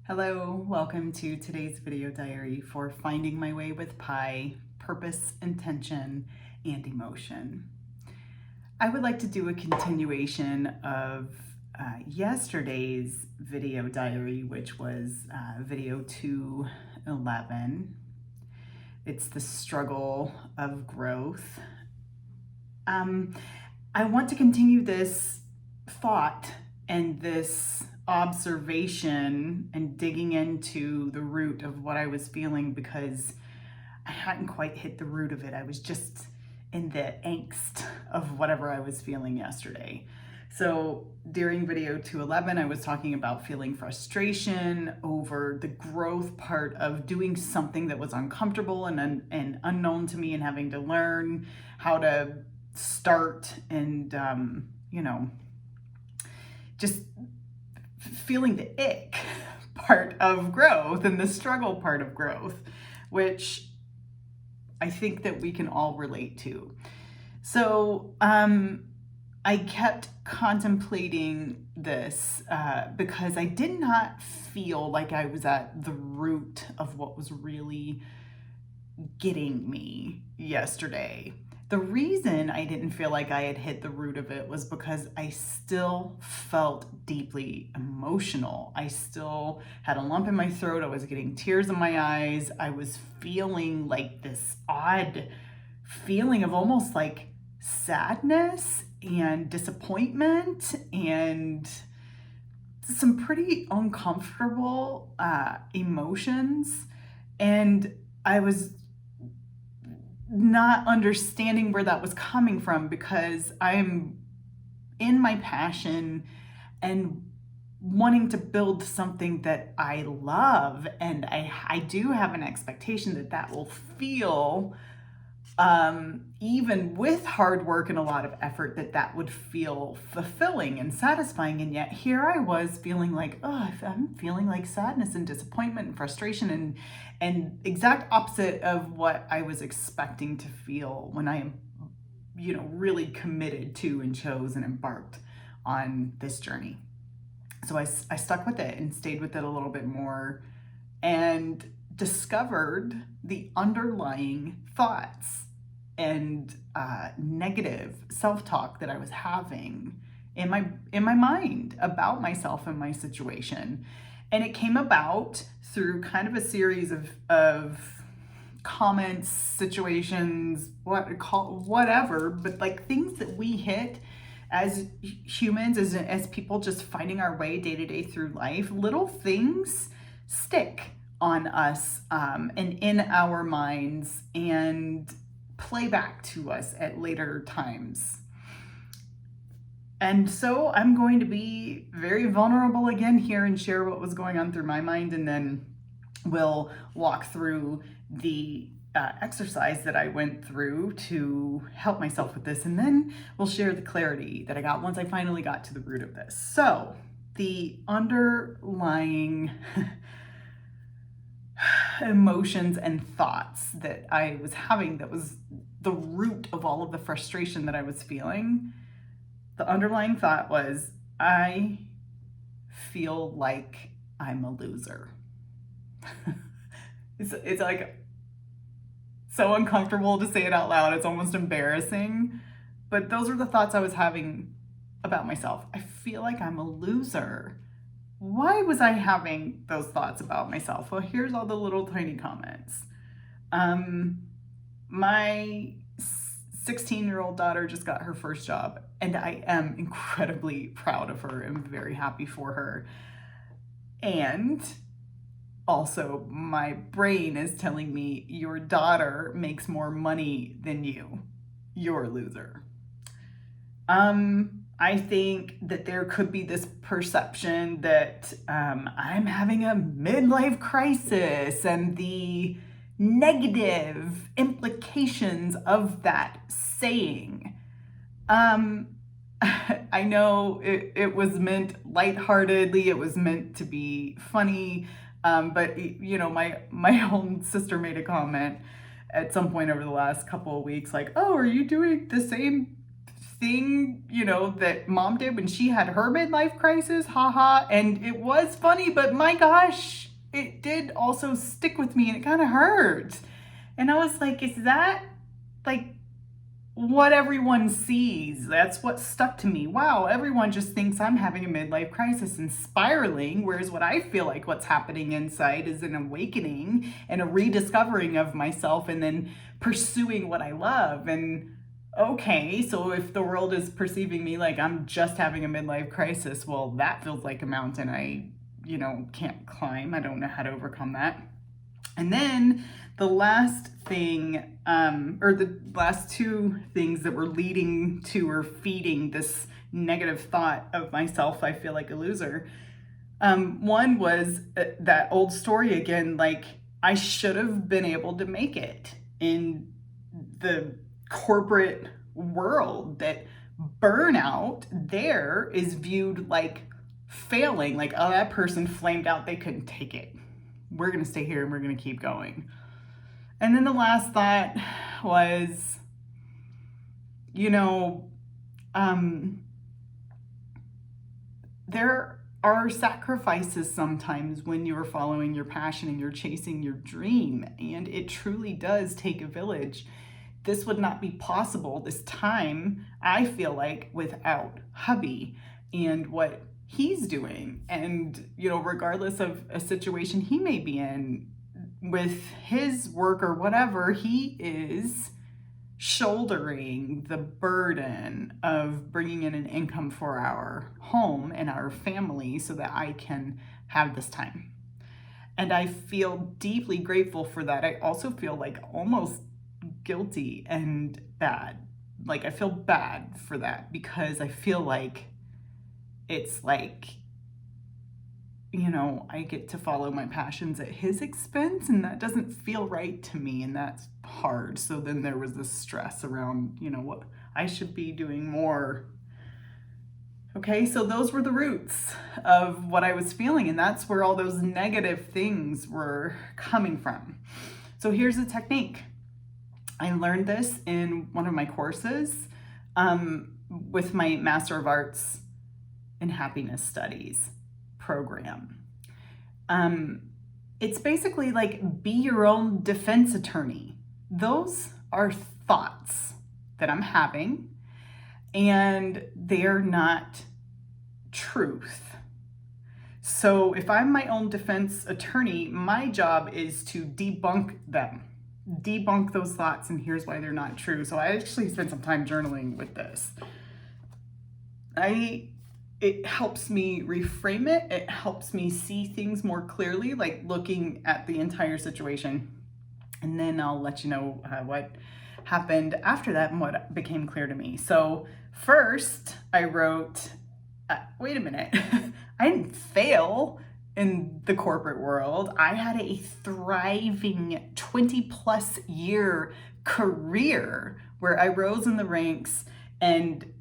Hello, welcome to today's video diary for Finding My Way with Pi, Purpose, Intention, and Emotion. I would like to do a continuation of yesterday's video diary, which was video 211. It's the struggle of growth. I want to continue this thought and this observation and digging into the root of what I was feeling, because I hadn't quite hit the root of it. I was just in the angst of whatever I was feeling yesterday. So during video 211, I was talking about feeling frustration over the growth part of doing something that was uncomfortable and unknown to me, and having to learn how to start and, just feeling the ick part of growth and the struggle part of growth, which I think that we can all relate to. So I kept contemplating this because I did not feel like I was at the root of what was really getting me yesterday. The reason I didn't feel like I had hit the root of it was because I still felt deeply emotional. I still had a lump in my throat. I was getting tears in my eyes. I was feeling like this odd feeling of almost like sadness and disappointment and some pretty uncomfortable emotions. And I was not understanding where that was coming from, because I'm in my passion and wanting to build something that I love, and I do have an expectation that that will feel, even with hard work and a lot of effort, that would feel fulfilling and satisfying. And yet here I was feeling like, oh, I'm feeling like sadness and disappointment and frustration, and exact opposite of what I was expecting to feel when I am, really committed to and chose and embarked on this journey. So I stuck with it and stayed with it a little bit more, and discovered the underlying thoughts and negative self-talk that I was having in my mind about myself and my situation. And it came about through kind of a series of comments, situations, whatever, but like things that we hit as humans, as people just finding our way day to day through life. Little things stick on us and in our minds and play back to us at later times. And so I'm going to be very vulnerable again here and share what was going on through my mind, and then we'll walk through the exercise that I went through to help myself with this, and then we'll share the clarity that I got once I finally got to the root of this. So the underlying emotions and thoughts that I was having, that was the root of all of the frustration that I was feeling, the underlying thought was, I feel like I'm a loser. It's like so uncomfortable to say it out loud. It's almost embarrassing. But those were the thoughts I was having about myself. I feel like I'm a loser. Why was I having those thoughts about myself? Well, here's all the little tiny comments. My 16-year-old daughter just got her first job, and I am incredibly proud of her and very happy for her. And also, my brain is telling me, your daughter makes more money than you. You're a loser. I think that there could be this perception that I'm having a midlife crisis, and the negative implications of that saying. I know it was meant lightheartedly, it was meant to be funny, but my own sister made a comment at some point over the last couple of weeks, like, oh, are you doing the same thing, that mom did when she had her midlife crisis, haha. And it was funny, but my gosh, it did also stick with me and it kind of hurt. And I was like, is that like what everyone sees? That's what stuck to me. Wow, everyone just thinks I'm having a midlife crisis and spiraling, whereas what I feel like what's happening inside is an awakening and a rediscovering of myself and then pursuing what I love. And okay, so if the world is perceiving me like I'm just having a midlife crisis, well, that feels like a mountain I, can't climb. I don't know how to overcome that. And then the last thing, or the last two things that were leading to or feeding this negative thought of myself, I feel like a loser. One was that old story again, like I should have been able to make it in the corporate world, that burnout there is viewed like failing, like, oh, that person flamed out, they couldn't take it. We're going to stay here and we're going to keep going. And then the last thought was, there are sacrifices sometimes when you're following your passion and you're chasing your dream. And it truly does take a village. This would not be possible this time, I feel like, without hubby and what he's doing. And, regardless of a situation he may be in with his work or whatever, he is shouldering the burden of bringing in an income for our home and our family so that I can have this time. And I feel deeply grateful for that. I also feel like almost guilty and bad. Like I feel bad for that because I feel like it's like, I get to follow my passions at his expense, and that doesn't feel right to me, and that's hard. So then there was this stress around, what I should be doing more. Okay, so those were the roots of what I was feeling, and that's where all those negative things were coming from. So here's the technique. I learned this in one of my courses with my Master of Arts in Happiness Studies program. It's basically like be your own defense attorney. Those are thoughts that I'm having, and they're not truth. So if I'm my own defense attorney, my job is to debunk them, debunk those thoughts, and here's why they're not true. So I actually spent some time journaling with this. It helps me reframe it. It helps me see things more clearly, like looking at the entire situation. And then I'll let you know what happened after that and what became clear to me. So first I wrote, wait a minute, I didn't fail in the corporate world. I had a thriving 20+ year career where I rose in the ranks and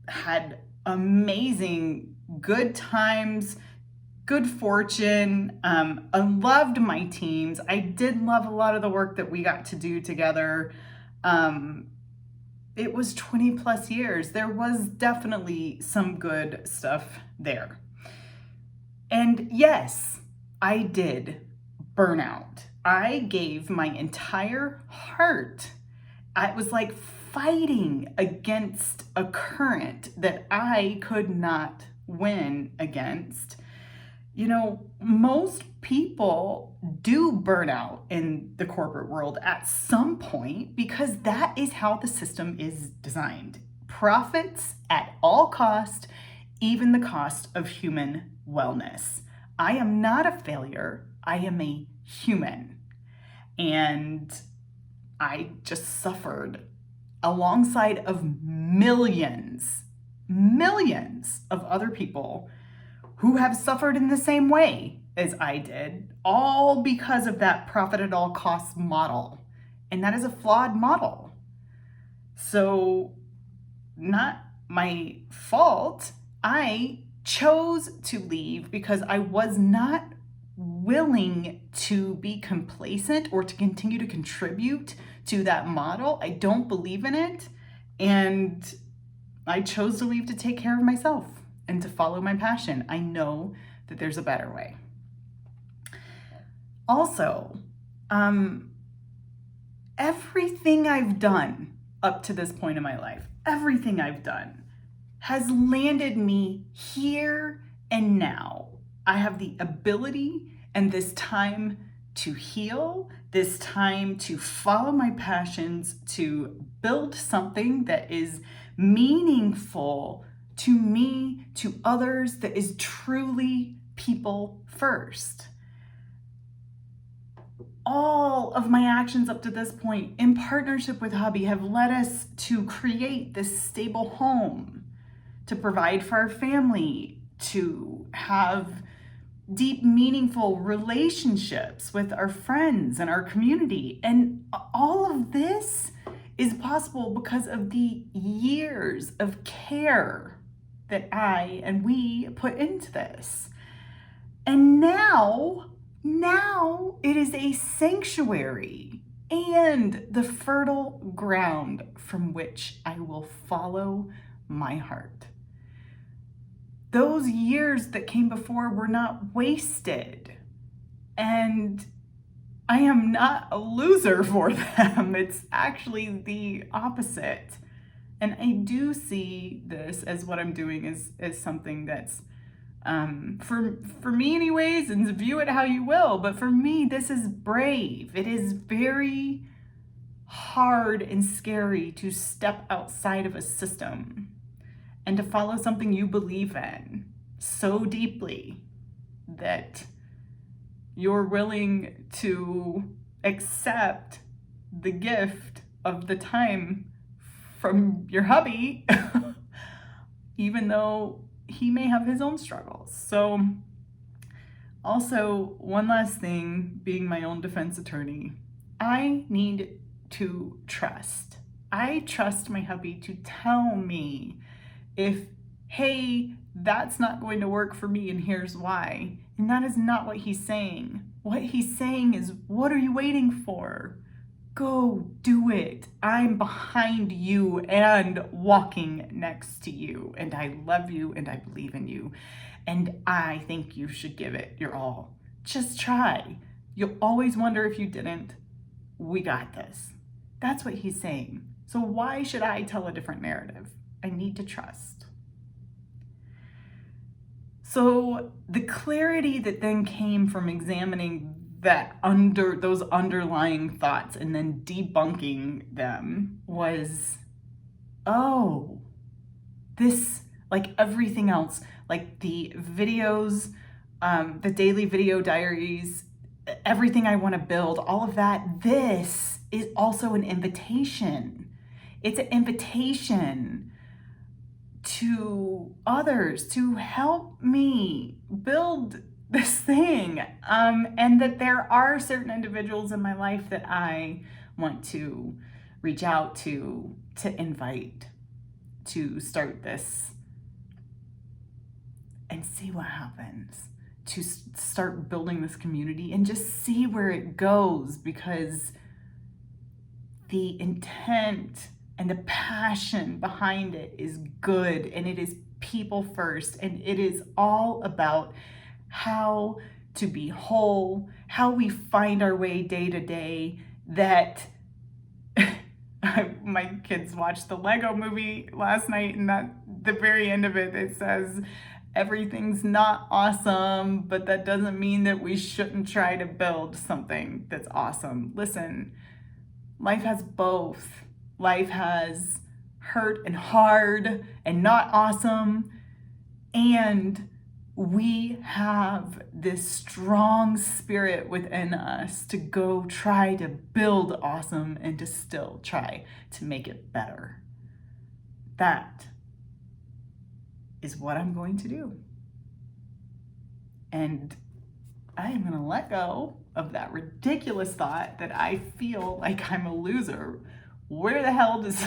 had amazing good times, good fortune. I loved my teams. I did love a lot of the work that we got to do together. It was 20+ years. There was definitely some good stuff there. And yes, I did burn out. I gave my entire heart. I was like fighting against a current that I could not win against. Most people do burn out in the corporate world at some point because that is how the system is designed. Profits at all cost, even the cost of human wellness. I am not a failure. I am a human. And I just suffered alongside of millions of other people who have suffered in the same way as I did, all because of that profit at all costs model. And that is a flawed model. So, not my fault. I chose to leave because I was not willing to be complacent or to continue to contribute to that model. I don't believe in it. And I chose to leave to take care of myself and to follow my passion. I know that there's a better way. Also, everything I've done up to this point in my life, everything I've done has landed me here and now. I have the ability and this time to heal, this time to follow my passions, to build something that is meaningful to me, to others, that is truly people first. All of my actions up to this point in partnership with hubby have led us to create this stable home, to provide for our family, to have deep, meaningful relationships with our friends and our community. And all of this is possible because of the years of care that I and we put into this. And now it is a sanctuary and the fertile ground from which I will follow my heart. Those years that came before were not wasted, and I am not a loser for them. It's actually the opposite. And I do see this as what I'm doing as something that's for me anyways, and view it how you will, but for me, this is brave. It is very hard and scary to step outside of a system and to follow something you believe in so deeply that you're willing to accept the gift of the time from your hubby, even though he may have his own struggles. So also, one last thing, being my own defense attorney, I need to trust. I trust my hubby to tell me if, hey, that's not going to work for me and here's why. And that is not what he's saying. What he's saying is, what are you waiting for? Go do it. I'm behind you and walking next to you. And I love you and I believe in you. And I think you should give it your all. Just try. You'll always wonder if you didn't. We got this. That's what he's saying. So why should I tell a different narrative? I need to trust. So the clarity that then came from examining those underlying thoughts and then debunking them was, oh, this, like everything else, like the videos, the daily video diaries, everything I want to build, all of that, this is also an invitation. It's an invitation to others to help me build this thing, and that there are certain individuals in my life that I want to reach out to invite to start this and see what happens, to start building this community and just see where it goes, because the intent and the passion behind it is good, and it is people first, and it is all about how to be whole, how we find our way day to day. That my kids watched the Lego movie last night, and at the very end of it, it says, everything's not awesome, but that doesn't mean that we shouldn't try to build something that's awesome. Listen, life has both. Life has hurt and hard and not awesome, and we have this strong spirit within us to go try to build awesome and to still try to make it better. That is what I'm going to do. And I am going to let go of that ridiculous thought that I feel like I'm a loser. Where the hell does...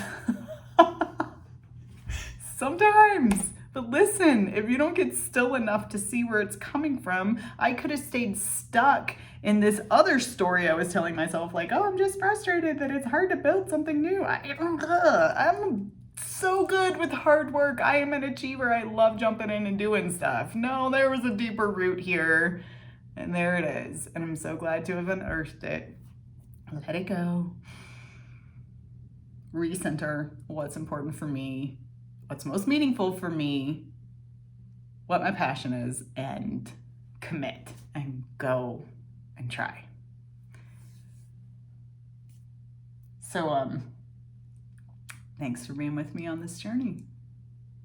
Sometimes. But listen, if you don't get still enough to see where it's coming from, I could have stayed stuck in this other story I was telling myself, like, oh, I'm just frustrated that it's hard to build something new. I'm so good with hard work. I am an achiever. I love jumping in and doing stuff. No, there was a deeper root here. And there it is. And I'm so glad to have unearthed it. Let it go. Recenter what's important for me, what's most meaningful for me, what my passion is, and commit and go and try. So, thanks for being with me on this journey.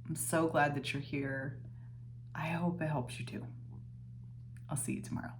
I'm so glad that you're here. I hope it helps you too. I'll see you tomorrow.